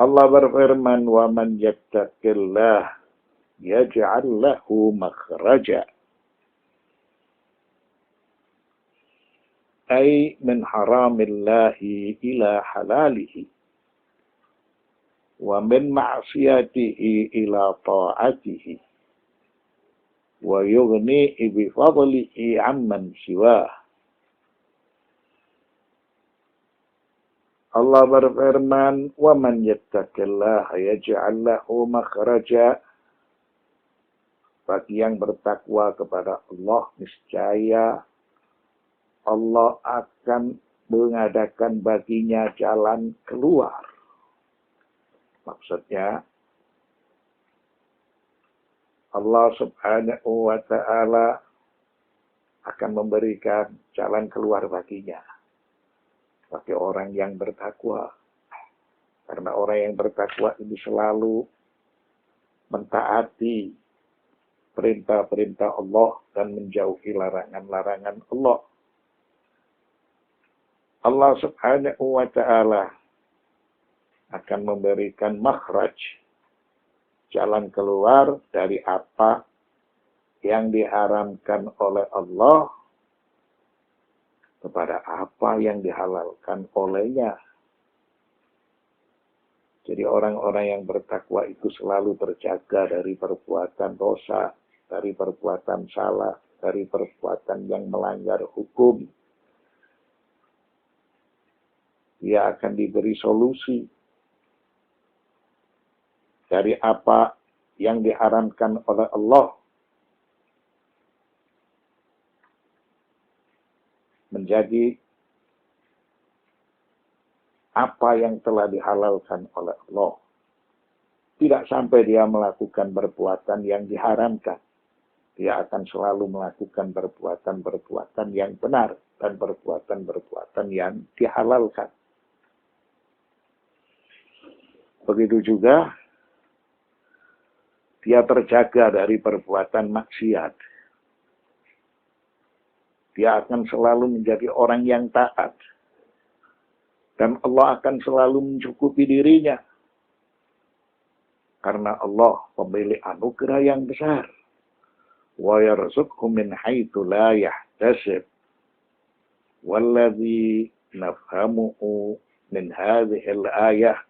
Allah berfirman, "Wa man yattaqillah yaj'al lahu makhraja." Ay min haramillahi ila halalihi wa min ma'siyatihi ila ta'atihi wa yughni bi fadlihi amman siwah. Allah berfirman, "Wa man yattaqillaha yaj'al lahu makhraja." Bagi yang bertakwa kepada Allah, niscaya Allah akan mengadakan baginya jalan keluar. Maksudnya, Allah subhanahu wa ta'ala akan memberikan jalan keluar baginya. Bagi orang yang bertakwa. Karena orang yang bertakwa ini selalu mentaati perintah-perintah Allah dan menjauhi larangan-larangan Allah. Allah subhanahu wa ta'ala akan memberikan makhraj, jalan keluar dari apa yang diharamkan oleh Allah kepada apa yang dihalalkan olehnya. Jadi orang-orang yang bertakwa itu selalu terjaga dari perbuatan dosa, dari perbuatan salah, dari perbuatan yang melanggar hukum. Dia akan diberi solusi dari apa yang diharamkan oleh Allah menjadi apa yang telah dihalalkan oleh Allah. Tidak sampai dia melakukan perbuatan yang diharamkan. Dia akan selalu melakukan perbuatan-perbuatan yang benar dan perbuatan-perbuatan yang dihalalkan. Begitu juga dia terjaga dari perbuatan maksiat. Dia akan selalu menjadi orang yang taat. Dan Allah akan selalu mencukupi dirinya. Karena Allah memilih anugerah yang besar. Wa yarzuqhu min haitsu la yahtasib. Walladzi nafhamuhu min hadhihi al-ayah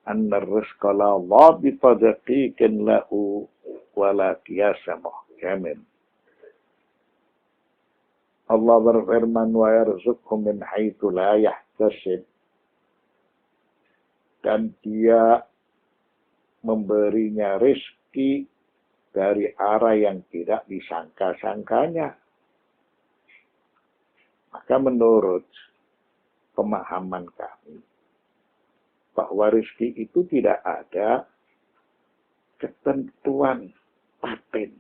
anna ar-rizqa la dhabita daqiqan lahu wa la qiyasa muhkamin. Allah berfirman, wa yarzuqhu min haitsu la yahtasib. Dan dia memberinya rezeki dari arah yang tidak disangka-sangkanya. Maka menurut pemahaman kami, bahwa rezeki itu tidak ada ketentuan paten,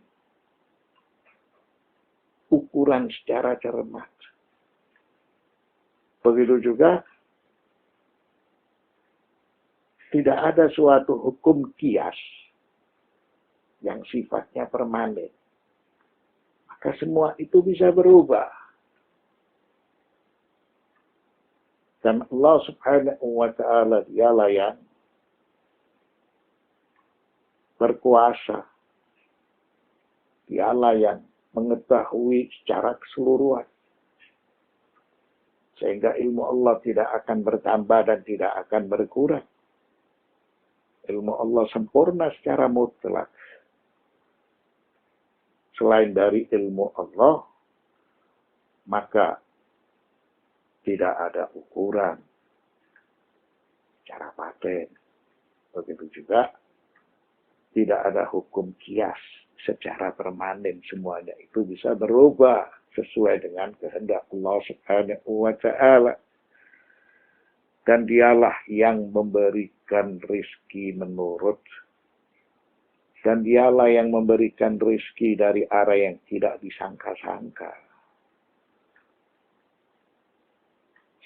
ukuran secara cermat. Begitu juga tidak ada suatu hukum kias yang sifatnya permanen. Maka semua itu bisa berubah. Dan Allah subhanahu wa ta'ala dialah yang berkuasa. Dialah yang mengetahui secara keseluruhan. Sehingga ilmu Allah tidak akan bertambah dan tidak akan berkurang. Ilmu Allah sempurna secara mutlak. Selain dari ilmu Allah, maka tidak ada ukuran secara paten. Begitu juga tidak ada hukum kias secara permanen. Semuanya itu bisa berubah sesuai dengan kehendak Allah subhanahu wa ta'ala. Dan dialah yang memberikan rizki menurut. Dan dialah yang memberikan rizki dari arah yang tidak disangka-sangka.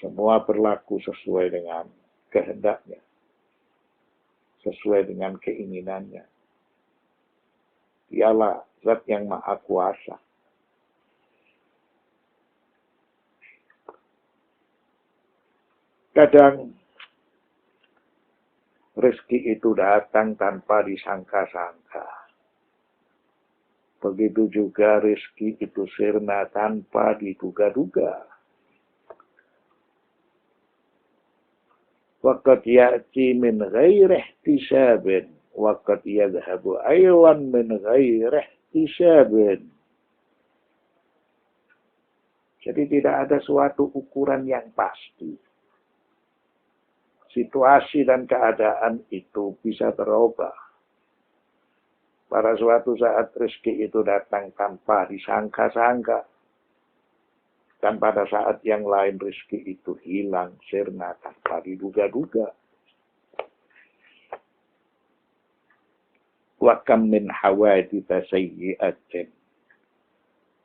Semua berlaku sesuai dengan kehendaknya. Sesuai dengan keinginannya. Dialah zat yang maha kuasa. Kadang rezeki itu datang tanpa disangka-sangka. Begitu juga rezeki itu sirna tanpa diduga-duga. Waqad ya'ti min ghairi ihtisabin, waqad yadhhabu aywan min ghairi ihtisabin. Jadi tidak ada suatu ukuran yang pasti. Situasi dan keadaan itu bisa berubah. Pada suatu saat rezeki itu datang tanpa disangka-sangka. Dan pada saat yang lain rezeki itu hilang, sirna tanpa diduga-duga. Wa kam min hawaditha sayyi'atin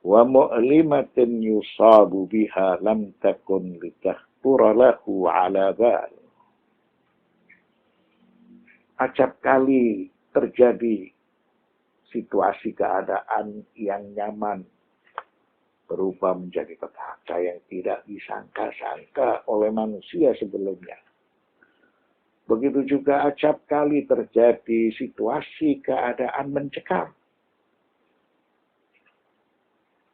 wa mu'limatin yusabu biha lam takun litakhtura lahu ala bal. Acap kali terjadi situasi keadaan yang nyaman berubah menjadi petaka yang tidak disangka-sangka oleh manusia sebelumnya. Begitu juga acap kali terjadi situasi keadaan mencekam.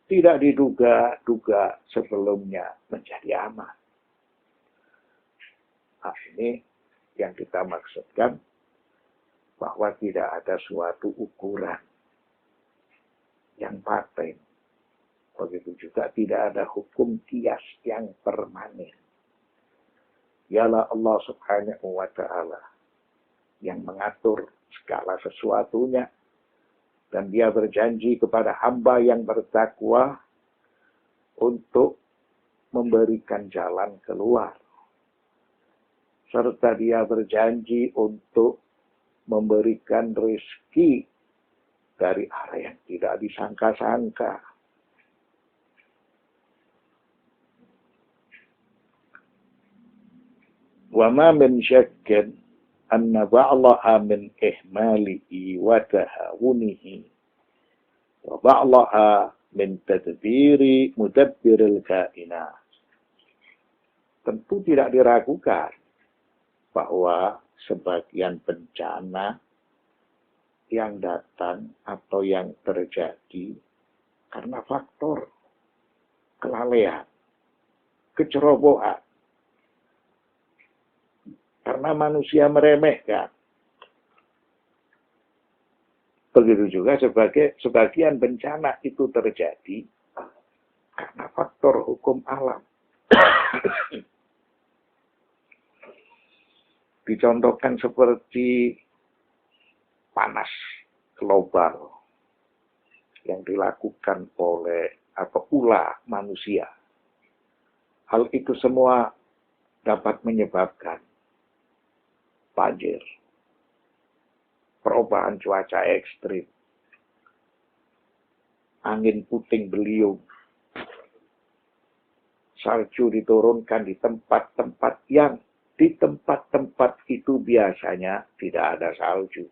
Tidak diduga-duga sebelumnya menjadi aman. Nah, ini yang kita maksudkan bahwa tidak ada suatu ukuran yang paten. Begitu juga tidak ada hukum kias yang permanen. Ialah Allah Subhanahu wa Ta'ala yang mengatur segala sesuatunya. Dan dia berjanji kepada hamba yang bertakwa untuk memberikan jalan keluar. Serta dia berjanji untuk memberikan rezeki dari arah yang tidak disangka-sangka. Wa ma min syakkin anna ba'laha min ihmalihi wa tahawunihi wa ba'laha min tadbiri mudabbiril kainat. Tentu tidak diragukan bahwa sebagian bencana yang datang atau yang terjadi karena faktor kelalaian, kecerobohan. Karena manusia meremehkan. Begitu juga sebagian bencana itu terjadi karena faktor hukum alam. Dicontohkan seperti panas global yang dilakukan oleh ulah manusia. Hal itu semua dapat menyebabkan banjir, perubahan cuaca ekstrim, angin puting beliung, salju diturunkan di tempat-tempat yang di tempat-tempat itu biasanya tidak ada salju.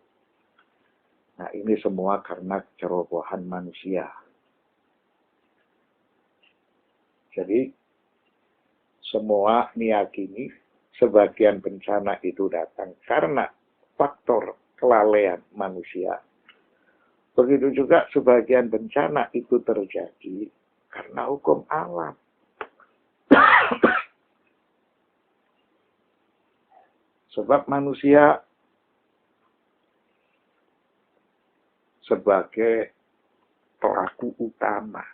Nah, ini semua karena kecerobohan manusia. Jadi, semua meyakini sebagian bencana itu datang karena faktor kelalaian manusia. Begitu juga sebagian bencana itu terjadi karena hukum alam. Sebab manusia sebagai pelaku utama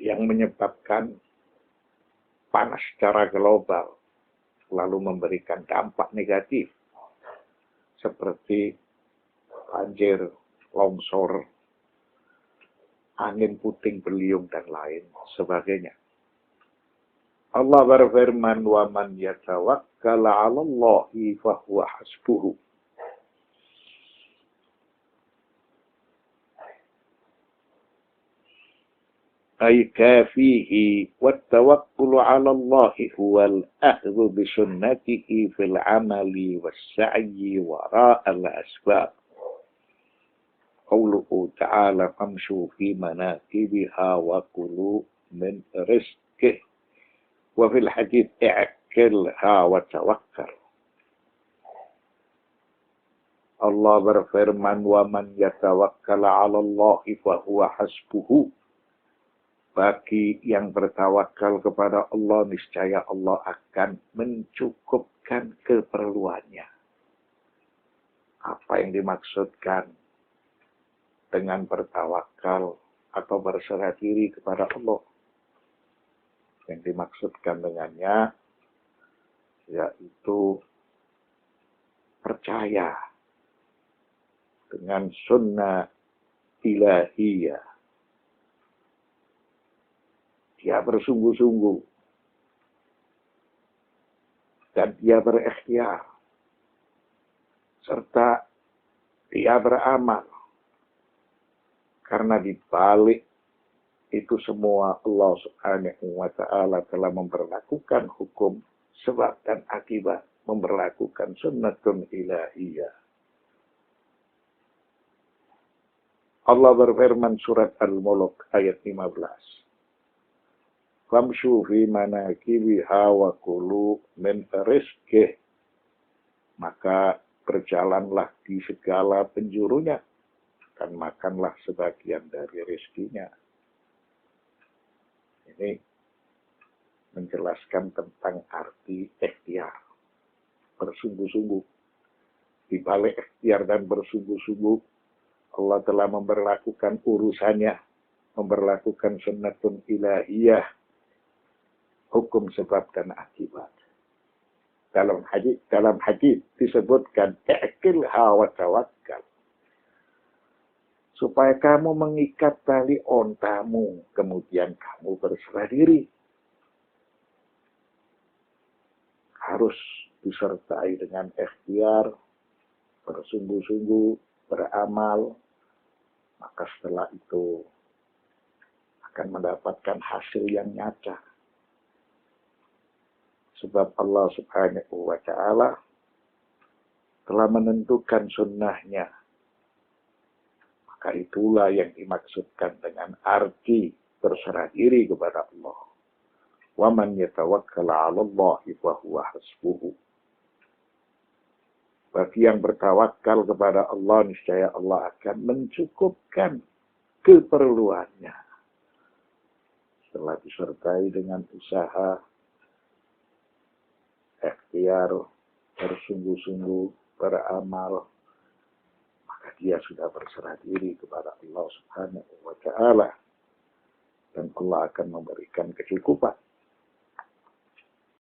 yang menyebabkan panas secara global lalu memberikan dampak negatif seperti banjir, longsor, angin puting beliung dan lain sebagainya. Allah berfirman, "Wa man yatawakkal 'ala Allahi fa huwa hasbuhu." أي كافيه والتوكل على الله هو الأخذ بسنته في العمل والسعي وراء الأسباب. قوله تعالى فامشوا في مناكبها وكلوا من رزقه وفي الحديث اعقلها وتوكل. Allah berfirman, "Wa man yatawakkala 'ala Allahi fa huwa hasbuhu." Bagi yang bertawakal kepada Allah, niscaya Allah akan mencukupkan keperluannya. Apa yang dimaksudkan dengan bertawakal atau berserah diri kepada Allah? Yang dimaksudkan dengannya yaitu percaya dengan sunnah ilahiyah. Dia bersungguh-sungguh dan dia berikhtiar serta dia beramal, karena di balik itu semua Allah Subhanahu wa Ta'ala telah memberlakukan hukum sebab dan akibat, memberlakukan sunnatun ilahiyah. Allah berfirman surat Al-Mulk ayat 15. Famshu fi manakibiha wa kulu min rizqih. Maka berjalanlah di segala penjurunya dan makanlah sebagian dari rezekinya. Ini menjelaskan tentang arti ikhtiar. Bersungguh-sungguh. Di balik ikhtiar dan bersungguh-sungguh, Allah telah memberlakukan urusannya, memberlakukan sunnatun ilahiyah, hukum sebab dan akibat. Dalam hadis disebutkan i'qilha wa tawakkal. Supaya kamu mengikat tali ontamu, kemudian kamu berserah diri. Harus disertai dengan ikhtiar, bersungguh-sungguh, beramal, maka setelah itu akan mendapatkan hasil yang nyata. Sebab Allah Subhanahu wa Ta'ala telah menentukan sunnahnya. Maka itulah yang dimaksudkan dengan arti berserah diri kepada Allah. Wa man yatawakkala 'ala Allahi fa huwa hasbuhu. Bagi yang bertawakal kepada Allah, niscaya Allah akan mencukupkan keperluannya. Setelah disertai dengan usaha, ikhtiar, bersungguh-sungguh, beramal, maka dia sudah berserah diri kepada Allah Subhanahu wa Ta'ala. Dan Allah akan memberikan kecukupan.